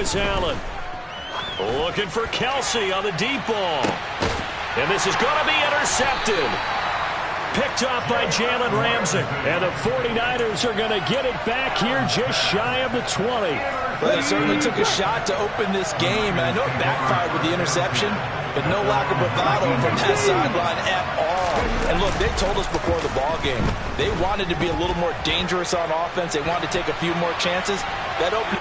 is Allen. Looking for Kelsey on the deep ball. And this is going to be intercepted. Picked off by Jalen Ramsey. And the 49ers are going to get it back here just shy of the 20. Well, they certainly took a shot to open this game. And I know it backfired with the interception, but no lack of bravado from that sideline at all. And look, they told us before the ball game, they wanted to be a little more dangerous on offense. They wanted to take a few more chances. That opened...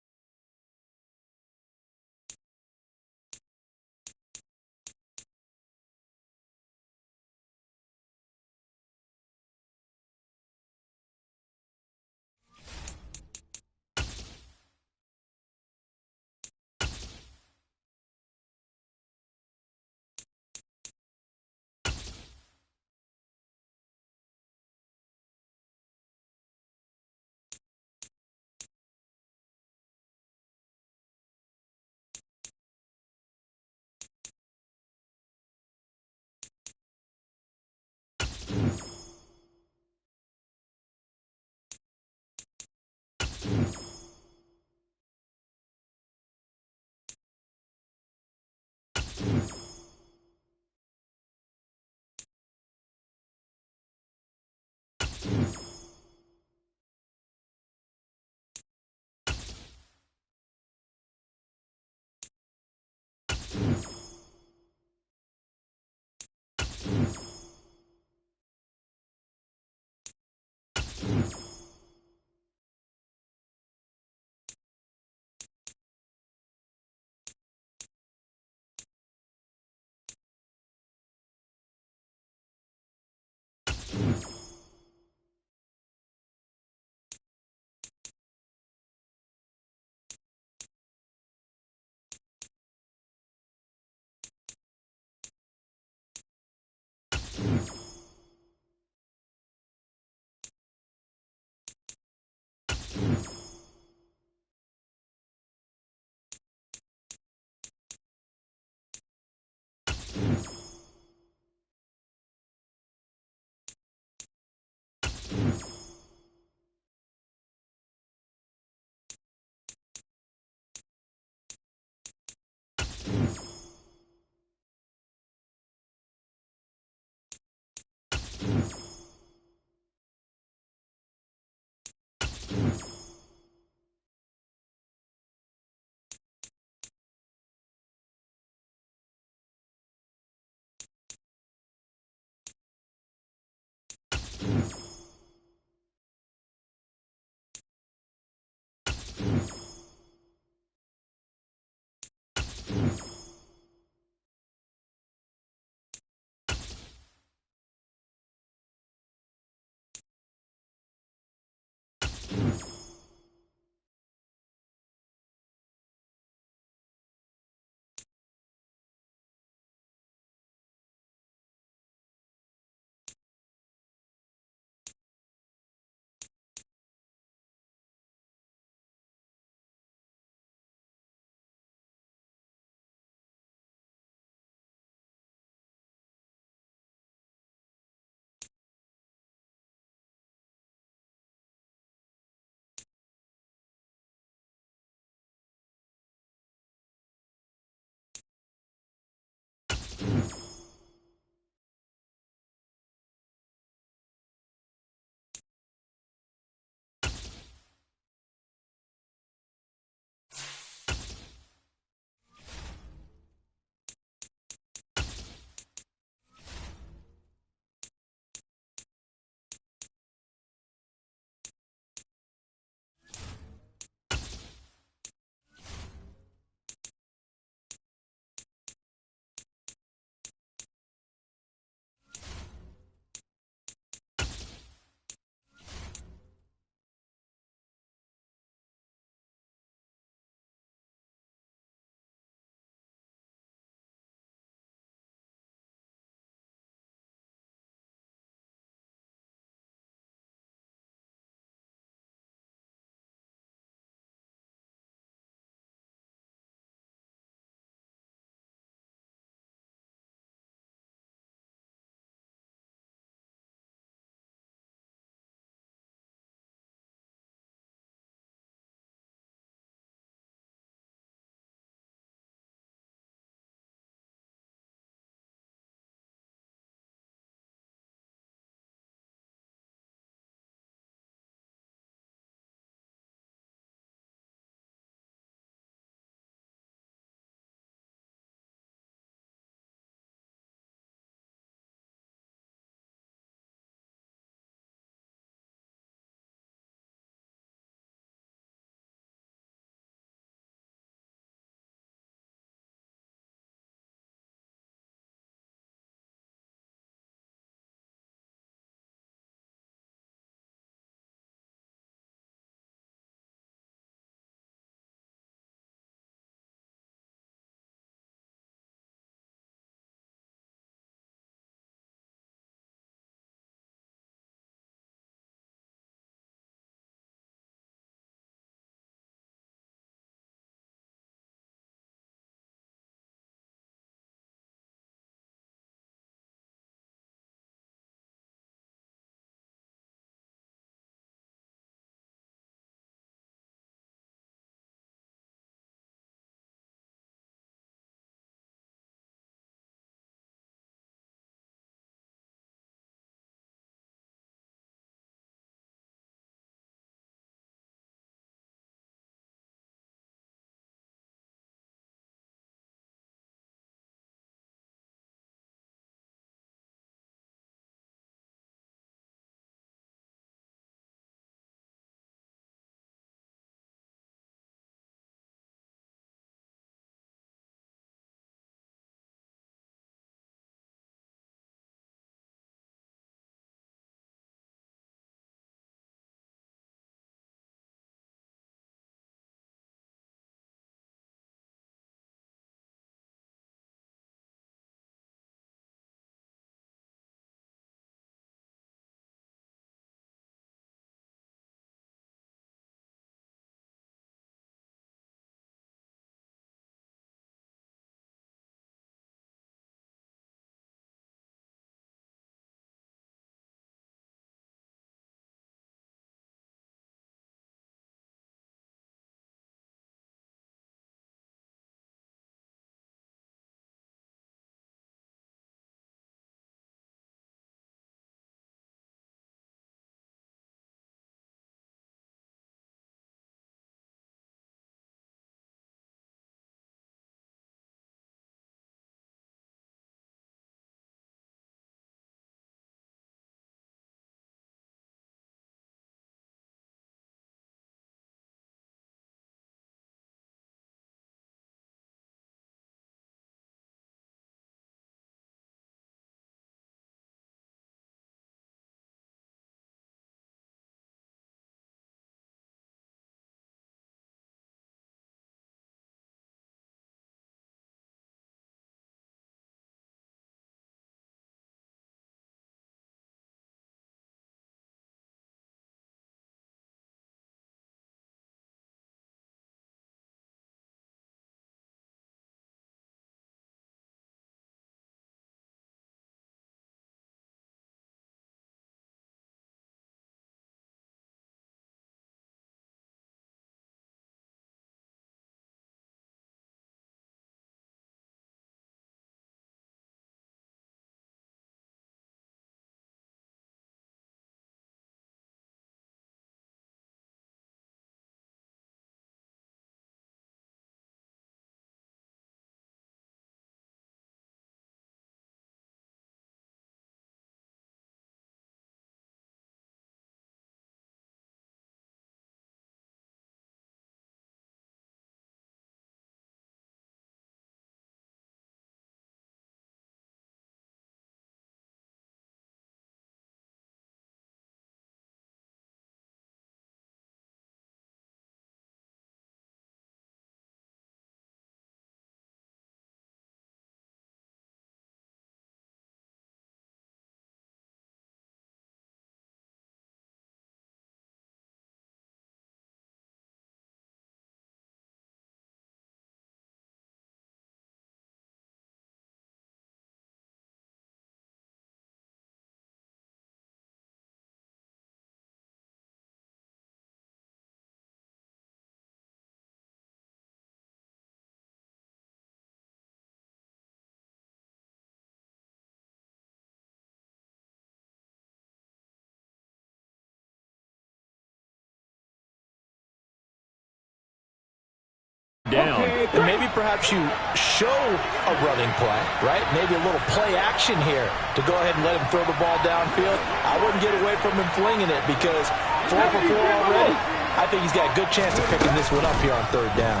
down. And maybe perhaps you show a running play, right? Maybe a little play action here to go ahead and let him throw the ball downfield. I wouldn't get away from him flinging it because 4 for 4 already. I think he's got a good chance of picking this one up here on 3rd down.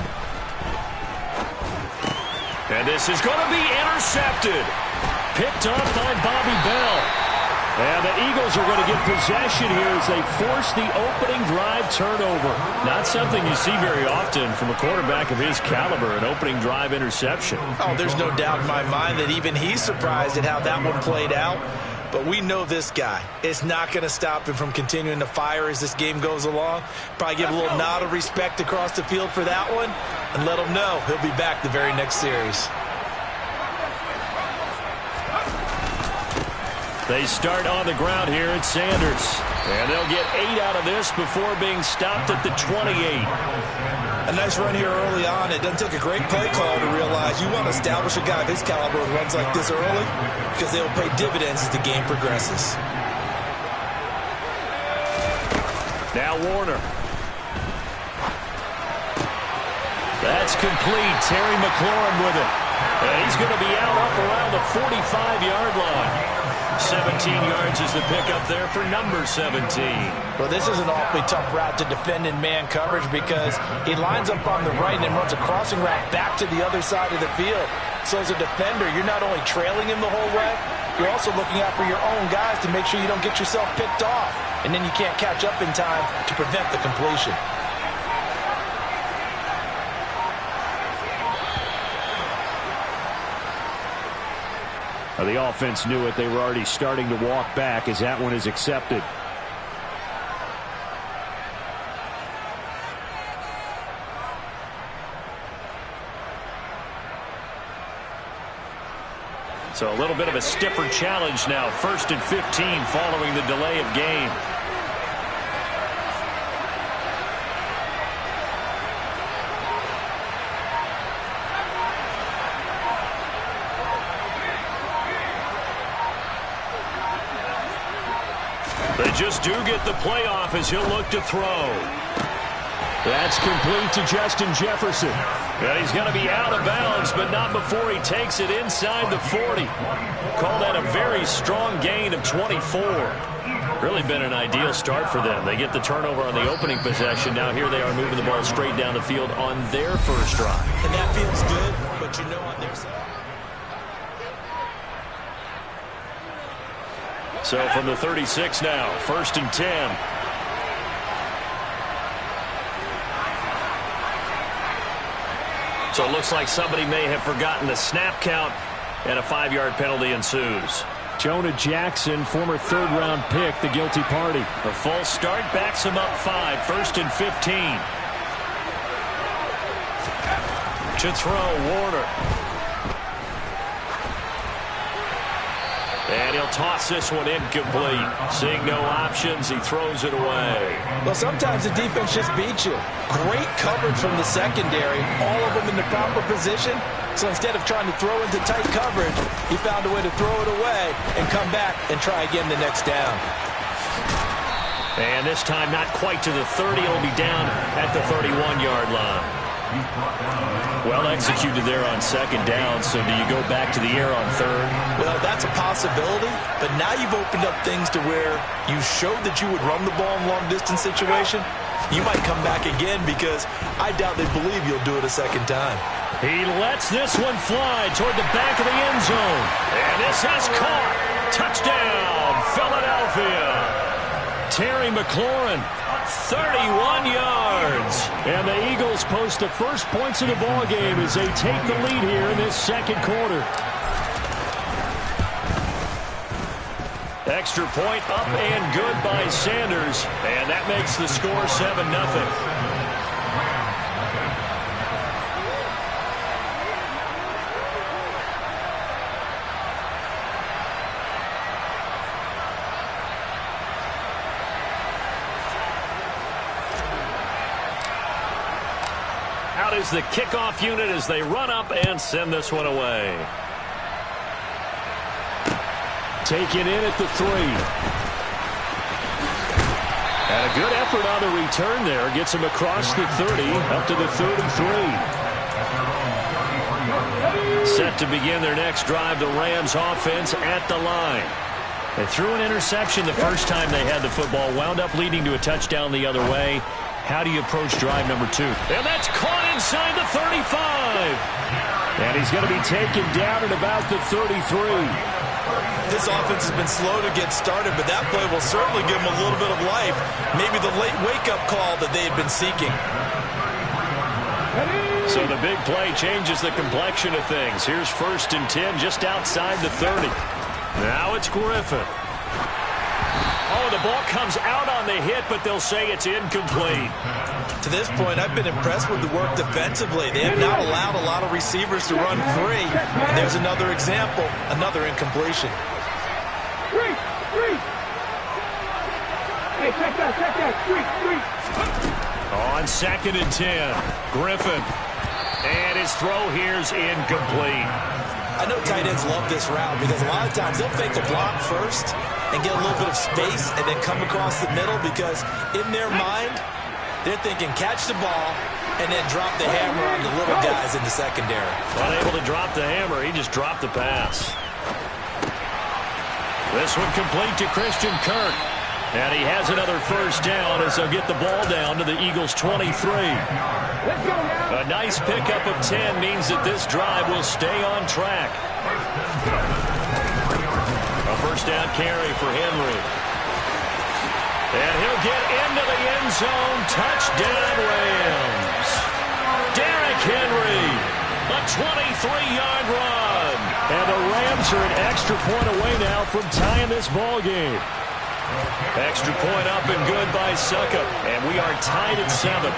And this is going to be intercepted. Picked up by Bobby Bell. And the Eagles are going to get possession here as they force the opening drive turnover. Not something you see very often from a quarterback of his caliber, an opening drive interception. Oh, there's no doubt in my mind that even he's surprised at how that one played out. But we know this guy. It's not going to stop him from continuing to fire as this game goes along. Probably give a little nod of respect across the field for that one and let him know he'll be back the very next series. They start on the ground here at Sanders. And they'll get 8 out of this before being stopped at the 28. A nice run here early on. It doesn't take a great play call to realize you want to establish a guy of his caliber who runs like this early because they will pay dividends as the game progresses. Now Warner. That's complete. Terry McLaurin with it. And he's going to be out up around the 45-yard line. 17 yards is the pickup there for number 17. Well, this is an awfully tough route to defend in man coverage because he lines up on the right and then runs a crossing route back to the other side of the field. So as a defender, you're not only trailing him the whole way, you're also looking out for your own guys to make sure you don't get yourself picked off. And then you can't catch up in time to prevent the completion. The offense knew it. They were already starting to walk back as that one is accepted. So a little bit of a stiffer challenge now. 1st and 15 following the delay of game. They just do get the playoff as he'll look to throw. That's complete to Justin Jefferson. And he's going to be out of bounds, but not before he takes it inside the 40. Call that a very strong gain of 24. Really been an ideal start for them. They get the turnover on the opening possession. Now here they are moving the ball straight down the field on their first drive. And that feels good, but you know on their side. So from the 36 now, 1st and 10. So it looks like somebody may have forgotten the snap count, and a 5-yard penalty ensues. Jonah Jackson, former 3rd-round pick, the guilty party. The false start backs him up 5, 1st and 15. To throw, Warner. And he'll toss this one incomplete. Seeing no options, he throws it away. Well, sometimes the defense just beats you. Great coverage from the secondary. All of them in the proper position. So instead of trying to throw into tight coverage, he found a way to throw it away and come back and try again the next down. And this time not quite to the 30. It'll be down at the 31-yard line. Well executed there on 2nd down. So do you go back to the air on 3rd? Well, that's a possibility. But now you've opened up things to where you showed that you would run the ball in long-distance situation. You might come back again because I doubt they believe you'll do it a 2nd time. He lets this one fly toward the back of the end zone. And this has caught. Touchdown, Philadelphia. Terry McLaurin, 31 yards. And the Eagles post the first points of the ball game as they take the lead here in this 2nd quarter. Extra point up and good by Sanders. And that makes the score 7-0. Out is the kickoff unit as they run up and send this one away. Taken in at the 3. And a good effort on the return there. Gets him across the 30 up to the 33. Set to begin their next drive, the Rams offense at the line. They threw an interception the first time they had the football, wound up leading to a touchdown the other way. How do you approach drive number 2? And that's caught inside the 35. And he's going to be taken down at about the 33. This offense has been slow to get started, but that play will certainly give them a little bit of life. Maybe the late wake-up call that they had been seeking. So the big play changes the complexion of things. Here's 1st and 10 just outside the 30. Now it's Griffin. Oh, the ball comes out on the hit, but they'll say it's incomplete. To this point, I've been impressed with the work defensively. They have not allowed a lot of receivers to run free. And there's another example, another incompletion. Hey, check that. On 2nd and 10, Griffin. And his throw here's incomplete. I know tight ends love this route because a lot of times they'll fake the block first and get a little bit of space and then come across the middle because in their mind, they're thinking catch the ball and then drop the hammer on the little guys in the secondary. Unable to drop the hammer, he just dropped the pass. This one complete to Christian Kirk. And he has another 1st down as they'll get the ball down to the Eagles' 23. A nice pickup of 10 means that this drive will stay on track. A 1st down carry for Henry. And he'll get into the end zone. Touchdown, Rams. Derrick Henry, a 23-yard run. And the Rams are an extra point away now from tying this ball game. Extra point up and good by Suckup. And we are tied at 7.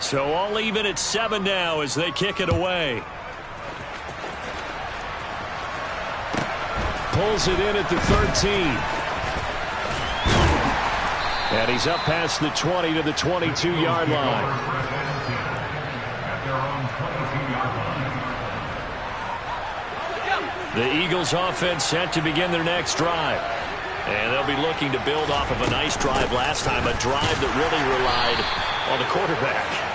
So all even at 7 now as they kick it away. Pulls it in at the 13. And he's up past the 20 to the 22-yard line. The Eagles offense set to begin their next drive. And they'll be looking to build off of a nice drive last time, a drive that really relied on the quarterback.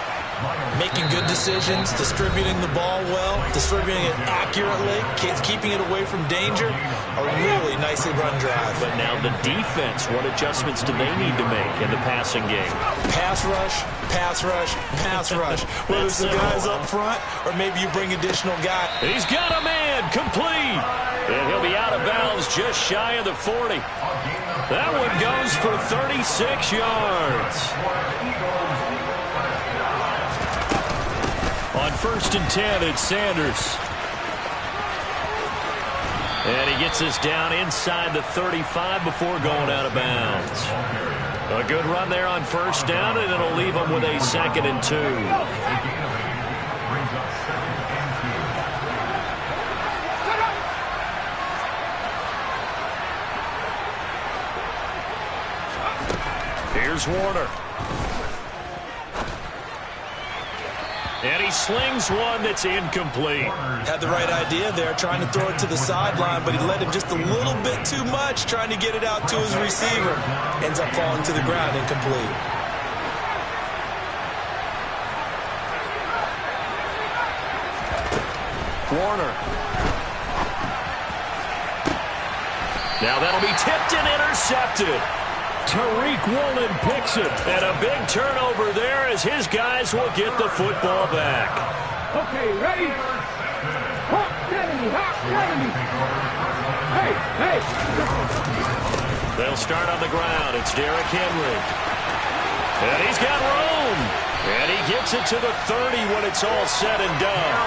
Making good decisions, distributing the ball well, distributing it accurately, keeping it away from danger. A really nicely run drive. But now the defense, what adjustments do they need to make in the passing game? Pass rush, pass rush, pass rush. Whether it's the guys up front or maybe you bring additional guys. He's got a man, complete. And he'll be out of bounds just shy of the 40. That one goes for 36 yards. On 1st and 10, it's Sanders. And he gets us down inside the 35 before going out of bounds. A good run there on 1st down, and it'll leave them with a 2nd and 2. Here's Warner. And he slings one that's incomplete. Had the right idea there, trying to throw it to the sideline, but he led him just a little bit too much, trying to get it out to his receiver. Ends up falling to the ground, incomplete. Warner. Now that'll be tipped and intercepted. Tariq Woolen picks it, and a big turnover there as his guys will get the football back. Okay, ready? Hawk 70, Hawk 70. Hey. They'll start on the ground. It's Derrick Henry. And he's got room. And he gets it to the 30 when it's all said and done.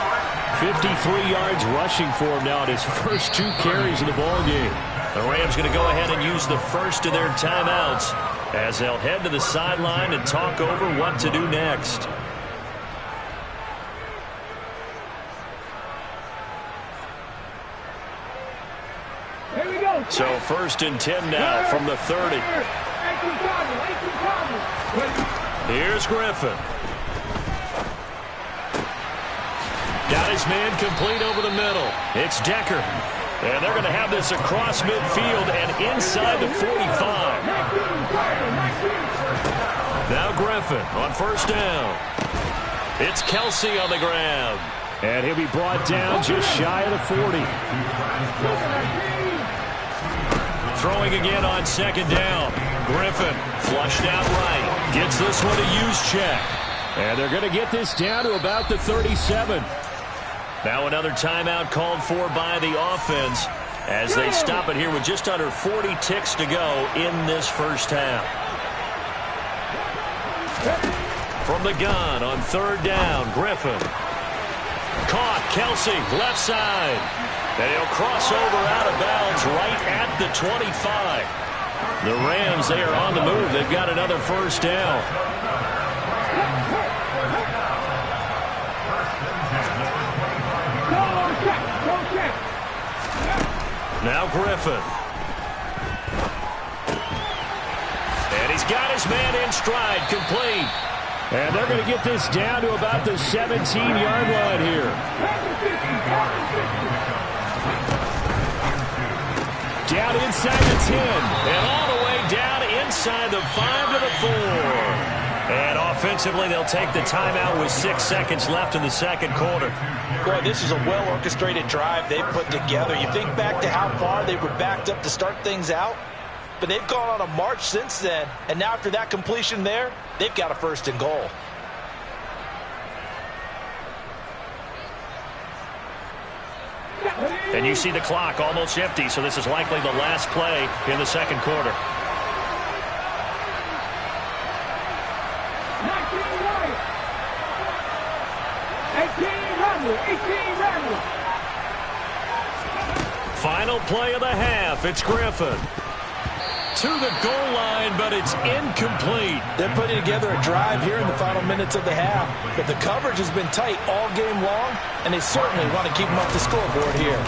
53 yards rushing for him now at his first 2 carries of the ball game. The Rams going to go ahead and use the first of their timeouts as they'll head to the sideline and talk over what to do next. Here we go. So 1st and 10 now from the 30. Here's Griffin. Got his man complete over the middle. It's Decker. And they're going to have this across midfield and inside the 45. Now Griffin on first down. It's Kelsey on the ground. And he'll be brought down just shy of the 40. Throwing again on second down. Griffin flushed out right. Gets this one to use check. And they're going to get this down to about the 37. Now another timeout called for by the offense as they stop it here with just under 40 ticks to go in this first half. From the gun on third down, Griffin. Caught, Kelsey, left side. And he'll cross over out of bounds right at the 25. The Rams, they are on the move. They've got another first down. Now Griffin. And he's got his man in stride, complete. And they're going to get this down to about the 17-yard line here. Down inside the 10. And all the way down inside the 5 to the 4. And offensively, they'll take the timeout with 6 seconds left in the second quarter. Boy, this is a well-orchestrated drive they've put together. You think back to how far they were backed up to start things out, but they've gone on a march since then. And now after that completion there, they've got a first and goal. And you see the clock almost empty, so this is likely the last play in the second quarter. Final play of the half. It's Griffin. To the goal line, but it's incomplete. They're putting together a drive here in the final minutes of the half, but the coverage has been tight all game long, and they certainly want to keep them off the scoreboard here.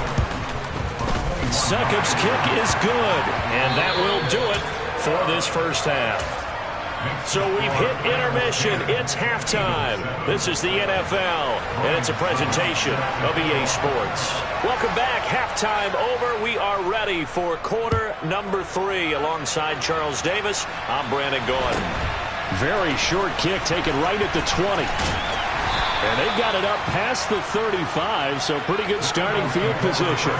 Succop's kick is good, and that will do it for this first half. So we've hit intermission. It's halftime. This is the NFL, and it's a presentation of EA Sports. Welcome back. Halftime over. We are ready for quarter number 3. Alongside Charles Davis, I'm Brandon Gordon. Very short kick taken right at the 20. And they've got it up past the 35, so pretty good starting field position.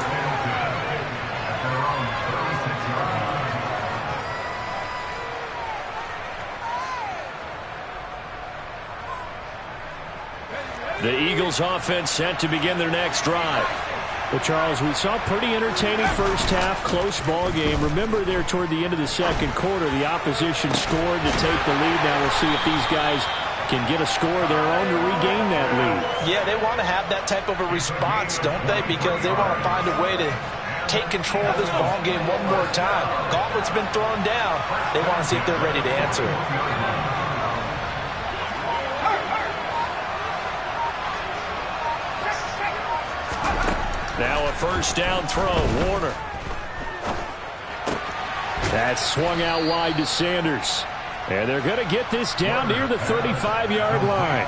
The Eagles offense set to begin their next drive. Well, Charles, we saw a pretty entertaining first half, close ball game. Remember there toward the end of the second quarter, the opposition scored to take the lead. Now we'll see if these guys can get a score of their own to regain that lead. Yeah, they want to have that type of a response, don't they? Because they want to find a way to take control of this ball game one more time. Gauntlet's been thrown down. They want to see if they're ready to answer it. Now a first down throw, Warner. That's swung out wide to Sanders. And they're going to get this down near the 35-yard line.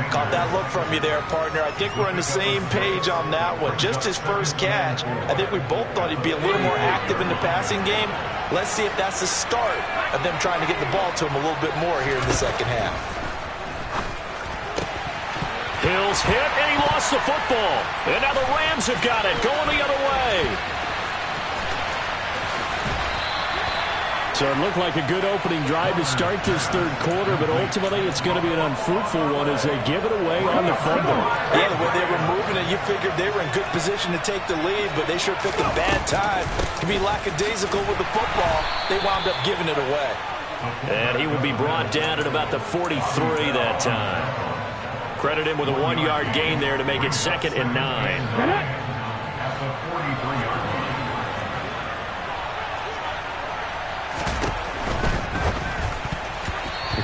Caught that look from you there, partner. I think we're on the same page on that one. Just his first catch. I think we both thought he'd be a little more active in the passing game. Let's see if that's the start of them trying to get the ball to him a little bit more here in the second half. Hill's hit, and he lost the football. And now the Rams have got it, going the other way. So it looked like a good opening drive to start this third quarter, but ultimately it's going to be an unfruitful one as they give it away on the fumble. Yeah, the way they were moving it, you figured they were in good position to take the lead, but they sure picked a bad time to be lackadaisical with the football. They wound up giving it away. And he will be brought down at about the 43 that time. Credit him with a 1-yard gain there to make it 2nd and 9.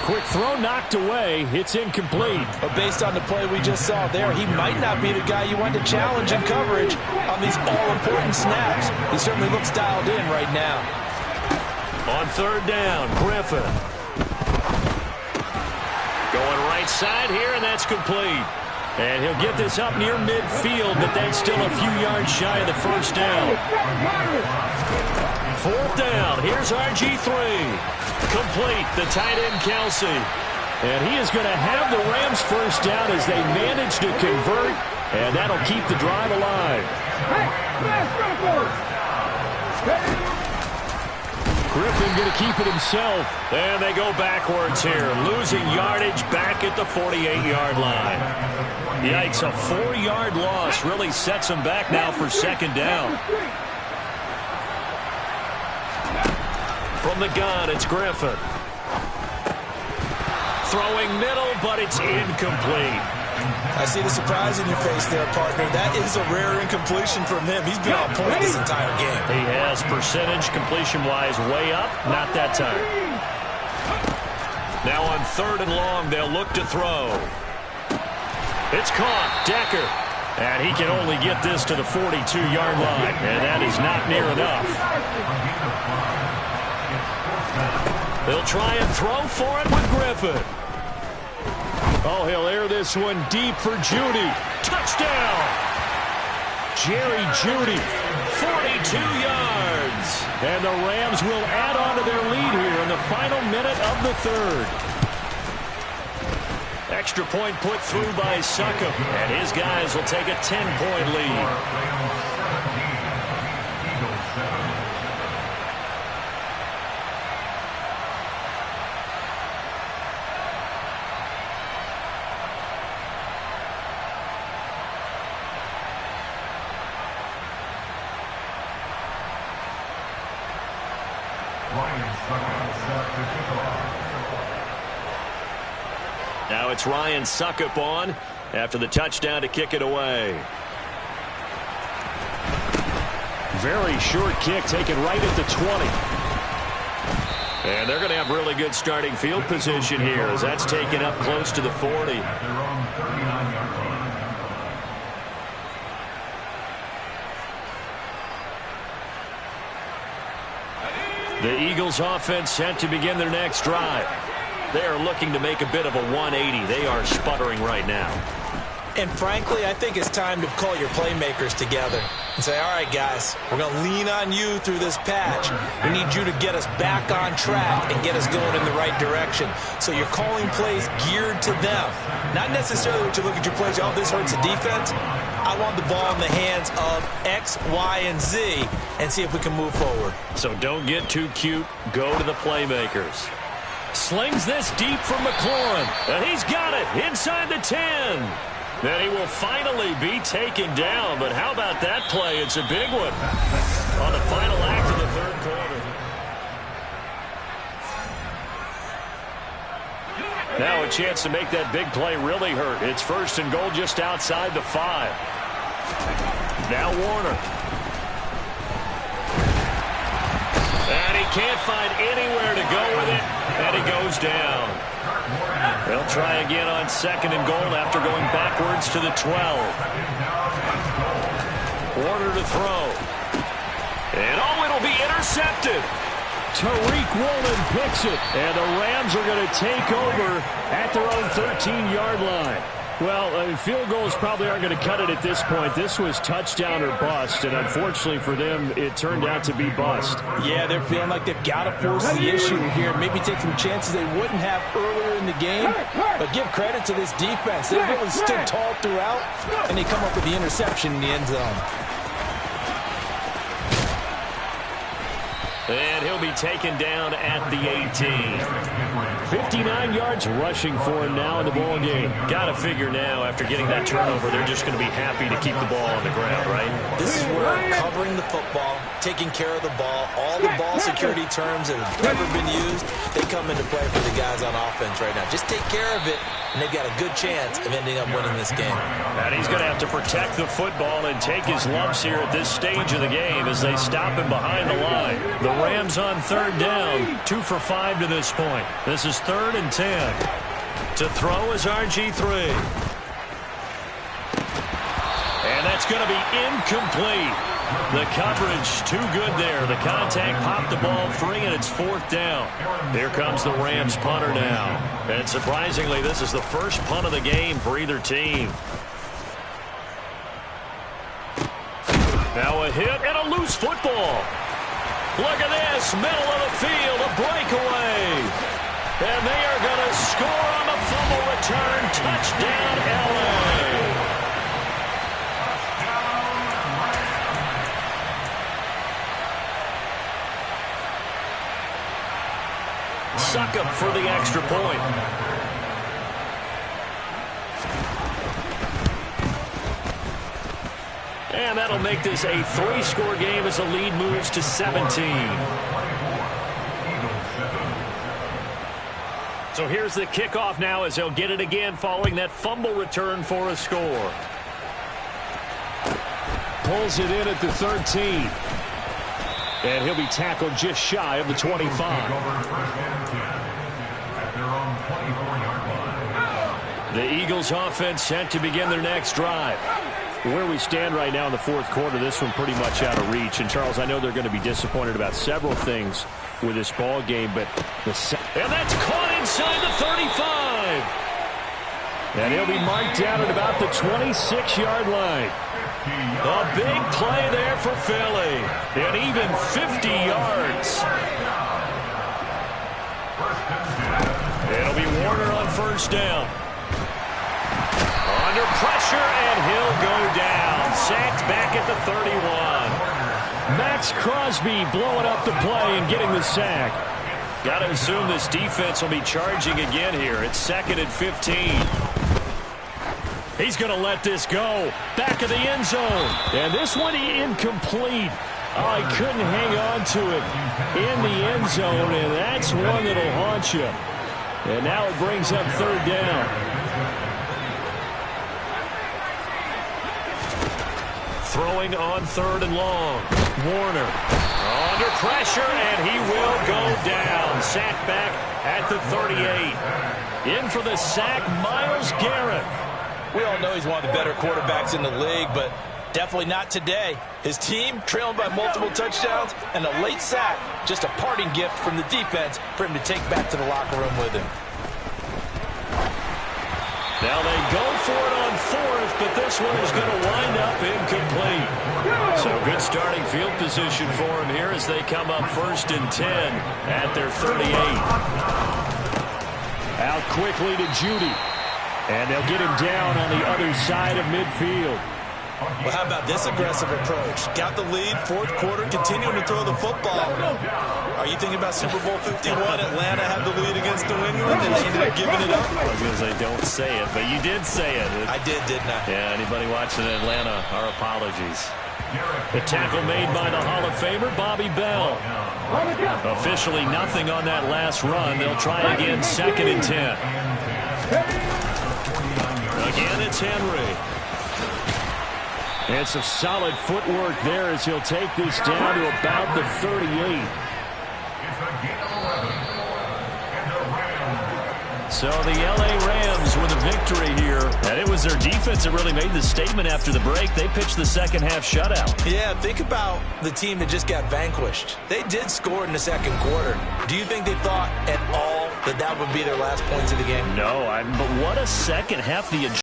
Quick throw knocked away. It's incomplete. But based on the play we just saw there, he might not be the guy you want to challenge in coverage on these all-important snaps. He certainly looks dialed in right now. On third down, Griffin. Going right side here, and that's complete. And he'll get this up near midfield, but that's still a few yards shy of the first down. Fourth down. Here's RG3. Complete. The tight end, Kelsey. And he is going to have the Rams first down as they manage to convert, and that'll keep the drive alive. Griffin going to keep it himself. And they go backwards here, losing yardage back at the 48-yard line. Yikes, a 4-yard loss really sets them back now for second down. From the gun, it's Griffin. Throwing middle, but it's incomplete. I see the surprise in your face there, partner. That is a rare incompletion from him. He's been on point this entire game. He has percentage completion-wise way up. Not that time. Now on 3rd and long, they'll look to throw. It's caught. Decker. And he can only get this to the 42-yard line. And that is not near enough. They'll try and throw for it with Griffin. Oh, he'll air this one deep for Judy. Touchdown! Jerry Judy, 42 yards. And the Rams will add on to their lead here in the final minute of the 3rd. Extra point put through by Succop. And his guys will take a 10-point lead. Now it's Ryan Succop on after the touchdown to kick it away. Very short kick taken right at the 20. And they're going to have really good starting field position here as that's taken up close to the 40. The Eagles offense set to begin their next drive. They are looking to make a bit of a 180. They are sputtering right now. And frankly, I think it's time to call your playmakers together and say, all right, guys, we're going to lean on you through this patch. We need you to get us back on track and get us going in the right direction. So you're calling plays geared to them. Not necessarily what you look at your plays, oh, this hurts the defense. I want the ball in the hands of X, Y, and Z and see if we can move forward. So don't get too cute. Go to the playmakers. Slings this deep for McLaurin. And he's got it inside the 10. Then he will finally be taken down. But how about that play? It's a big one on the final act of the 3rd quarter. Now a chance to make that big play really hurt. It's 1st and goal just outside the 5. Now Warner. And he can't find anywhere to go with it. And he goes down. They'll try again on 2nd and goal after going backwards to the 12. Warner to throw. And oh, it'll be intercepted. Tariq Woolen picks it. And the Rams are going to take over at their own 13-yard line. Well, field goals probably aren't going to cut it at this point. This was touchdown or bust, and unfortunately for them, it turned out to be bust. Yeah, they're feeling like they've got to force the issue here. Maybe take some chances they wouldn't have earlier in the game. But give credit to this defense. They've really stood tall throughout, and they come up with the interception in the end zone. And he'll be taken down at the 18. 59 yards rushing for him now in the ball game. Got to figure now after getting that turnover, they're just going to be happy to keep the ball on the ground, right? This is where covering the football, taking care of the ball, all the ball security terms that have ever been used, they come into play for the guys on offense right now. Just take care of it, and they've got a good chance of ending up winning this game. And he's going to have to protect the football and take his lumps here at this stage of the game as they stop him behind the line. The Rams on 3rd down, 2 for 5 to this point. This is 3rd and 10. To throw is RG3. And that's going to be incomplete. The coverage too good there. The contact popped the ball free, and it's 4th down. Here comes the Rams punter now. And surprisingly, this is the first punt of the game for either team. Now a hit and a loose football. Look at this, middle of the field, a breakaway. And they are going to score on the fumble return. Touchdown, LA. Succop for the extra point. And that'll make this a 3-score game as the lead moves to 17. So here's the kickoff now as they'll get it again following that fumble return for a score. Pulls it in at the 13. And he'll be tackled just shy of the 25. The Eagles offense set to begin their next drive. Where we stand right now in the 4th quarter, this one pretty much out of reach. And, Charles, I know they're going to be disappointed about several things with this ball game, but and that's caught inside the 35. And he'll be marked down at about the 26-yard line. A big play there for Philly. And even 50 yards. It'll be Warner on 1st down. Under pressure, and he'll go down. Sacked back at the 31. Max Crosby blowing up the play and getting the sack. Got to assume this defense will be charging again here. It's 2nd and 15. He's going to let this go. Back of the end zone. And this one incomplete. Oh, he couldn't hang on to it in the end zone, and that's one that'll haunt you. And now it brings up 3rd down. Throwing on 3rd and long. Warner under pressure, and he will go down. Sacked back at the 38. In for the sack, Myles Garrett. We all know he's one of the better quarterbacks in the league, but definitely not today. His team trailing by multiple touchdowns, and a late sack, just a parting gift from the defense for him to take back to the locker room with him. Now they go for it on 4th, but this one is going to wind up incomplete. So good starting field position for him here as they come up 1st and 10 at their 38. Out quickly to Judy. And they'll get him down on the other side of midfield. Well, how about this aggressive approach? Got the lead, 4th quarter, continuing to throw the football. Are you thinking about Super Bowl 51? Atlanta had the lead against New England, and they ended up giving it up? I was going to say, don't say it, but you did say it. I did, didn't I? Yeah, anybody watching Atlanta, our apologies. The tackle made by the Hall of Famer, Bobby Bell. Officially nothing on that last run. They'll try again, 2nd and 10. Again, it's Henry. And some solid footwork there as he'll take this down to about the 38. So the LA Rams with a victory here. And it was their defense that really made the statement after the break. They pitched the second half shutout. Yeah, think about the team that just got vanquished. They did score in the 2nd quarter. Do you think they thought at all that that would be their last points of the game? No, but what a second half. The